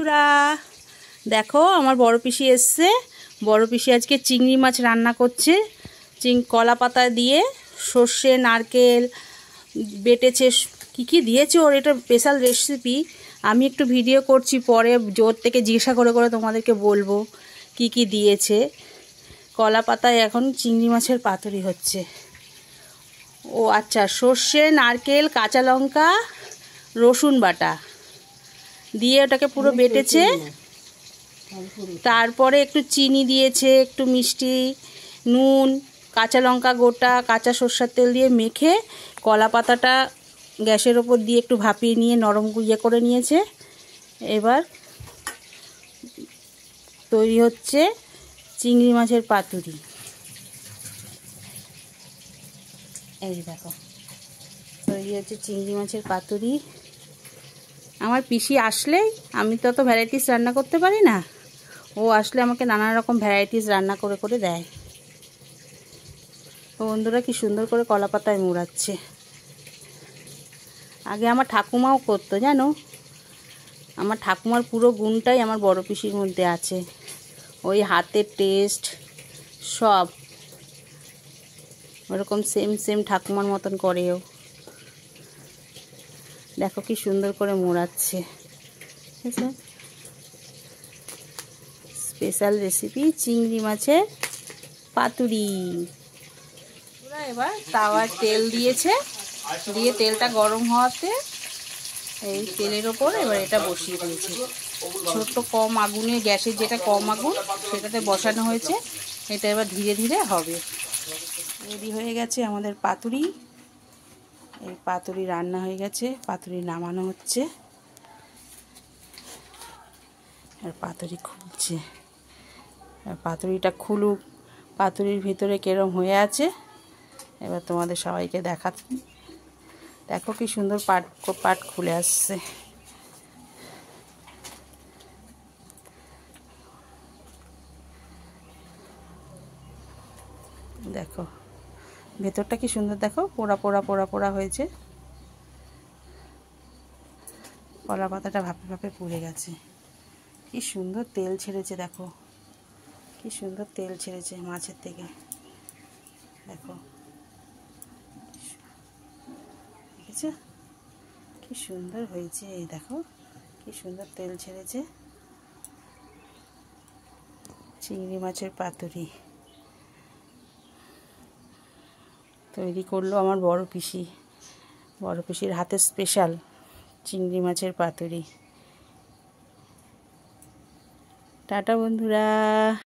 বন্ধুরা দেখো আমার বড় পিসি এসছে। বড় পিসি আজকে চিংড়ি মাছ রান্না করছে। কলা পাতা দিয়ে সর্ষে নারকেল বেটেছে, কি দিয়েছে ওর, এটা স্পেশাল রেসিপি। আমি একটু ভিডিও করছি, পরে জোর থেকে জিজ্ঞাসা করে করে তোমাদেরকে বলবো কি দিয়েছে। কলা পাতায় এখন চিংড়ি মাছের পাতুরি হচ্ছে। ও আচ্ছা, সর্ষে নারকেল কাঁচা লঙ্কা রসুন বাটা দিয়ে ওটাকে পুরো বেটেছে। তারপরে একটু চিনি দিয়েছে, একটু মিষ্টি, নুন, কাঁচা লঙ্কা গোটা, কাঁচা সর্ষের তেল দিয়ে মেখে কলা পাতাটা গ্যাসের ওপর দিয়ে একটু ভাপিয়ে নিয়ে নরম করে নিয়েছে। এবার তৈরি হচ্ছে চিংড়ি মাছের পাতুরি। এই দেখো তৈরি হচ্ছে চিংড়ি মাছের পাতুরি। আমার পিসি আসলেই, আমি তো অত ভ্যারাইটিস রান্না করতে পারি না, ও আসলে আমাকে নানা রকম ভ্যারাইটিস রান্না করে করে দেয়। তো বন্ধুরা কি সুন্দর করে কলা পাতায় মুড়াচ্ছে। আগে আমার ঠাকুমাও করতো, জানো, আমার ঠাকুমার পুরো গুণটাই আমার বড় পিসির মধ্যে আছে। ওই হাতের টেস্ট সব ওরকম সেম সেম ঠাকুমার মতন করেও। দেখো কি সুন্দর করে মোড়াচ্ছে। ঠিক আছে, স্পেশাল রেসিপি চিংড়ি মাছের পাতুরি। এবার তাওয়ার তেল দিয়েছে, দিয়ে তেলটা গরম হওয়াতে এই তেলের ওপর এবার এটা বসিয়ে দিয়েছে। ছোট্ট কম আগুনে, গ্যাসের যেটা কম আগুন সেটাতে বসানো হয়েছে। এটা এবার ধীরে ধীরে হবে। রেডি হয়ে গেছে আমাদের পাতুরি। এই পাতুরি রান্না হয়ে গেছে, পাতুরি নামানো হচ্ছে। আর পাতুরি খুলছে, আর পাতুরিটা খুলুক, পাতুরির ভিতরে কেরম হয়ে আছে এবার তোমাদের সবাইকে দেখাচ্ছি। দেখো কি সুন্দর পাট খুলে আসছে। দেখো ভেতরটা কি সুন্দর, দেখো পোড়া পোড়া পোড়া পোড়া হয়েছে। কলা পাতাটা ভাপে ভাপে পুড়ে গেছে। কি সুন্দর তেল ছেড়েছে, দেখো কি সুন্দর তেল ছেড়েছে মাছের থেকে। দেখো দেখেছ কি সুন্দর হয়েছে। এই দেখো কি সুন্দর তেল ছেড়েছে। চিংড়ি মাছের পাতুরি তৈরি করলো আমার বড় পিসি। বড় পিসির হাতের স্পেশাল চিংড়ি মাছের পাতুরি। টাটা বন্ধুরা।